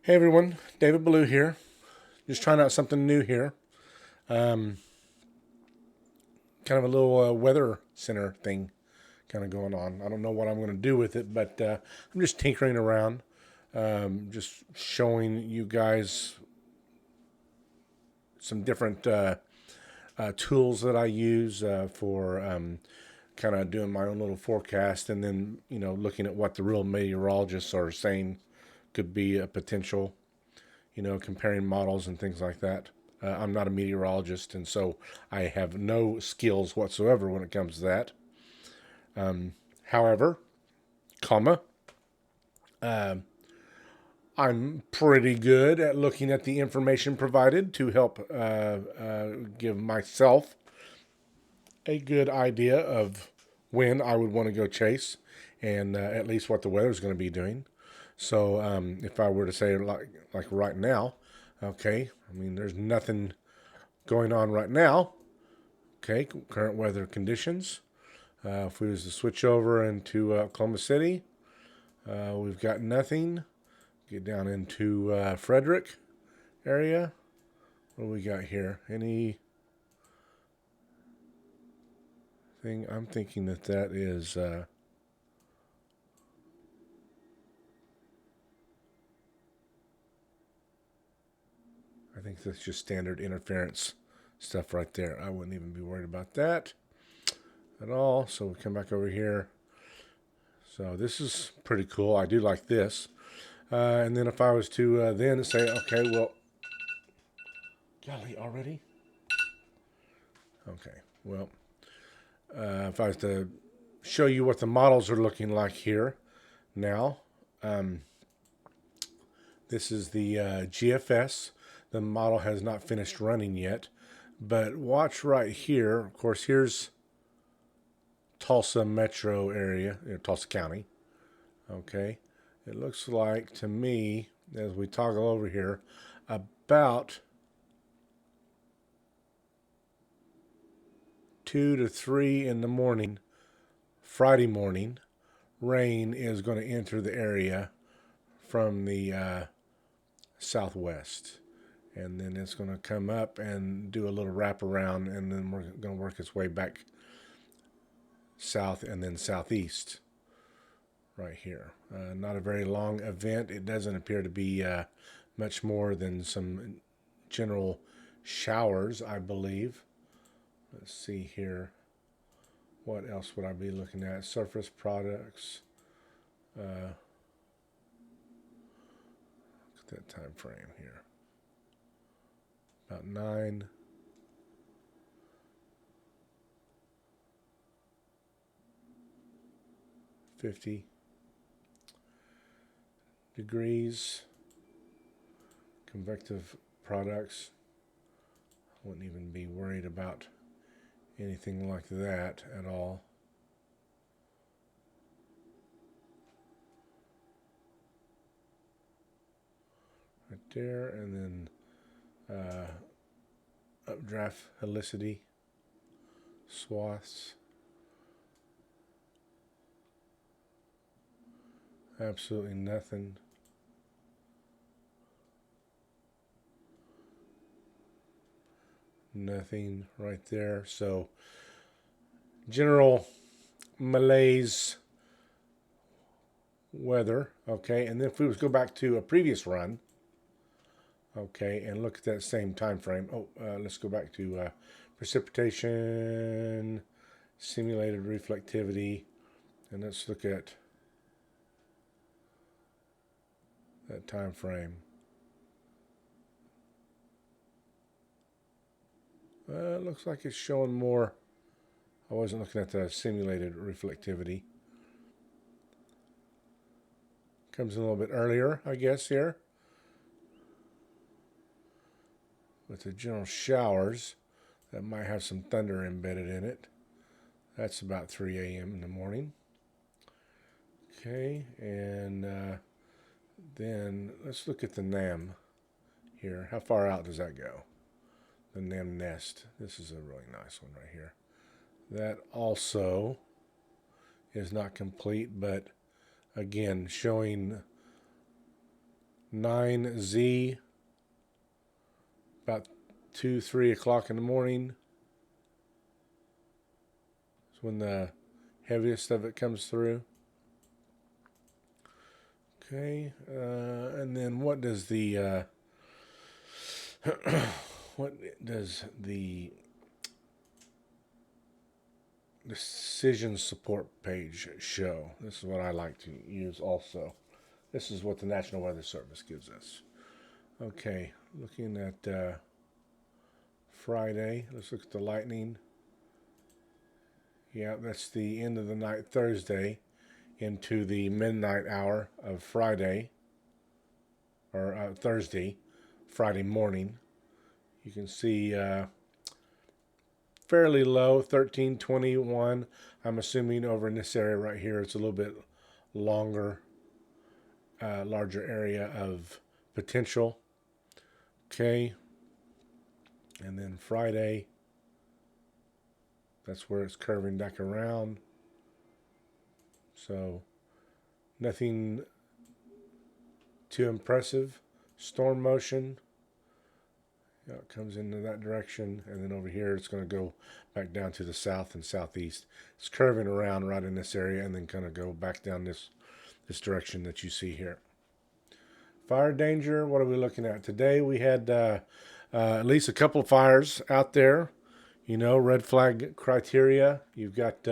Hey everyone, David Ballou here. Just trying out something new here. Um, Kind of a little weather center thing kind of going on. I don't know what I'm going to do with it, but I'm just tinkering around, just showing you guys some different tools that I use for kind of doing my own little forecast, and then looking at what the real meteorologists are saying could be a potential, comparing models and things like that. I'm not a meteorologist, and so I have no skills whatsoever when it comes to that. However, comma, I'm pretty good at looking at the information provided to help give myself a good idea of when I would want to go chase, and at least what the weather's going to be doing. So if I were to say like right now, okay, I mean there's nothing going on right now. Okay, current weather conditions. If we was to switch over into Oklahoma City, we've got nothing. Get down into Frederick area. What do we got here? Anything? I'm thinking that is. I think that's just standard interference stuff right there. I wouldn't even be worried about that at all. So we come back over here. So this is pretty cool. I do like this. And then if I was to then say, okay, well, golly, already? Okay, well, if I was to show you what the models are looking like here now, um, this is the GFS. The model has not finished running yet, but watch right here. Of course, here's Tulsa metro area, Tulsa County. Okay, it looks like to me, as we toggle over here, about 2 to 3 in the morning, Friday morning, rain is going to enter the area from the southwest. And then it's going to come up and do a little wraparound, and then we're going to work its way back south and then southeast right here. Not a very long event. It doesn't appear to be much more than some general showers, I believe. Let's see here. What else would I be looking at? Surface products. Look at that time frame here. About 9:50 degrees. Convective products. I wouldn't even be worried about anything like that at all. Right there, and then updraft helicity swaths. Absolutely nothing. Nothing right there. So general malaise weather. Okay, and then if we was go back to a previous run, okay, and look at that same time frame. Let's go back to precipitation, simulated reflectivity, and let's look at that time frame. It looks like it's showing more. I wasn't looking at the simulated reflectivity. Comes in a little bit earlier, I guess, here. With the general showers that might have some thunder embedded in it. That's about 3 a.m. in the morning. Okay, and then let's look at the NAM here. How far out does that go? The NAM nest. This is a really nice one right here. That also is not complete, but again, showing 9Z, about 2, 3 o'clock in the morning. It's when the heaviest of it comes through. Okay, and then what does the what does the decision support page show? This is what I like to use also. This is what the National Weather Service gives us. Okay, looking at Friday. Let's look at the lightning. Yeah, that's the end of the night Thursday into the midnight hour of Friday, or Thursday, Friday morning. You can see fairly low, 1321. I'm assuming over in this area right here, it's a little bit longer, larger area of potential. Okay. And then Friday, that's where it's curving back around. So nothing too impressive. Storm motion. Yeah, it comes into that direction, and then over here it's going to go back down to the south and southeast. It's curving around right in this area and then kind of go back down this direction that you see here. Fire danger, what are we looking at? Today we had at least a couple of fires out there. You know, red flag criteria. You've got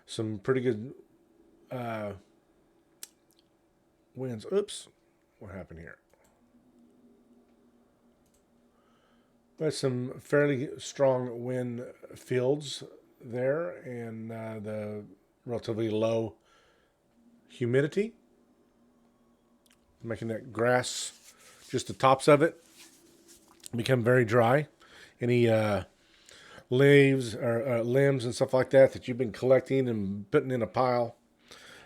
some pretty good winds. Oops, what happened here? But some fairly strong wind fields there, and the relatively low humidity, making that grass, just the tops of it, become very dry. Any leaves or limbs and stuff like that you've been collecting and putting in a pile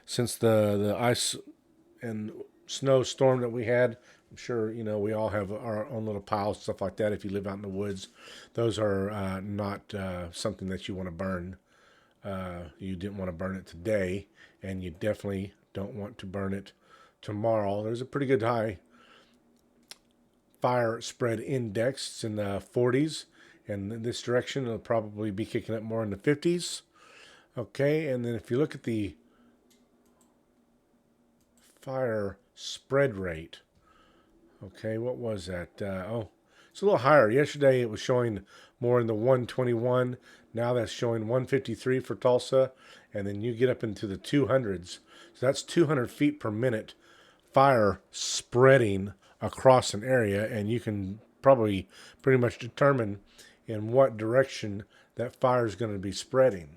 since the ice and snow storm that we had. I'm sure we all have our own little piles, stuff like that. If you live out in the woods, those are not something that you want to burn. You didn't want to burn it today, and you definitely don't want to burn it tomorrow. There's a pretty good high fire spread index. It's in the 40s. And in this direction, it'll probably be kicking up more in the 50s. Okay, and then if you look at the fire spread rate, okay, what was that? It's a little higher. Yesterday it was showing more in the 121. Now that's showing 153 for Tulsa. And then you get up into the 200s. So that's 200 feet per minute fire spreading across an area. And you can probably pretty much determine in what direction that fire is going to be spreading.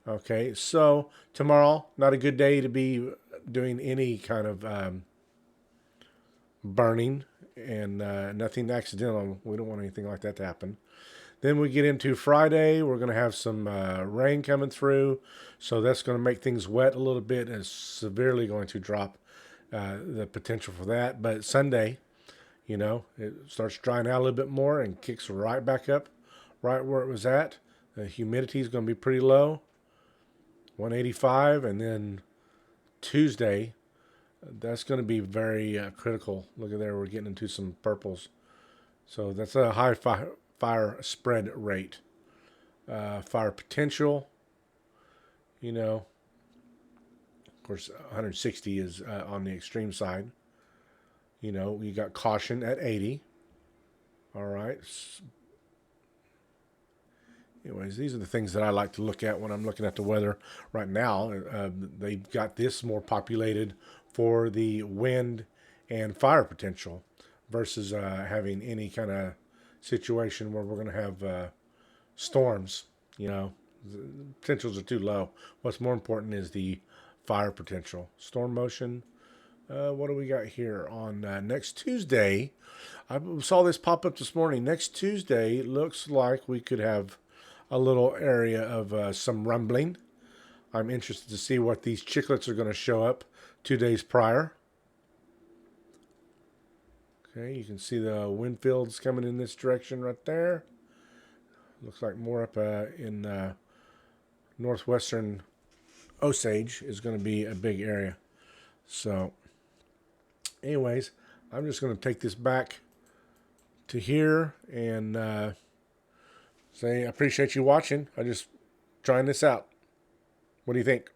Okay, so tomorrow, not a good day to be doing any kind of burning, and nothing accidental. We don't want anything like that to happen. Then we get into Friday. We're going to have some rain coming through, so that's going to make things wet a little bit and severely going to drop the potential for that. But Sunday, it starts drying out a little bit more and kicks right back up right where it was at. The humidity is going to be pretty low, 185. And then Tuesday, that's going to be very critical. Look at there, we're getting into some purples. So that's a high fire spread rate. Fire potential, of course, 160 is on the extreme side. You got caution at 80. All right. Anyways, these are the things that I like to look at when I'm looking at the weather right now. They've got this more populated for the wind and fire potential versus having any kind of situation where we're going to have storms. The potentials are too low. What's more important is the fire potential. Storm motion. What do we got here on next Tuesday? I saw this pop up this morning. Next Tuesday looks like we could have a little area of some rumbling. I'm interested to see what these chicklets are going to show up 2 days prior. Okay, you can see the wind fields coming in this direction right there. Looks like more up in northwestern Osage is going to be a big area. So, anyways, I'm just going to take this back to here and say I appreciate you watching. I'm just trying this out. What do you think?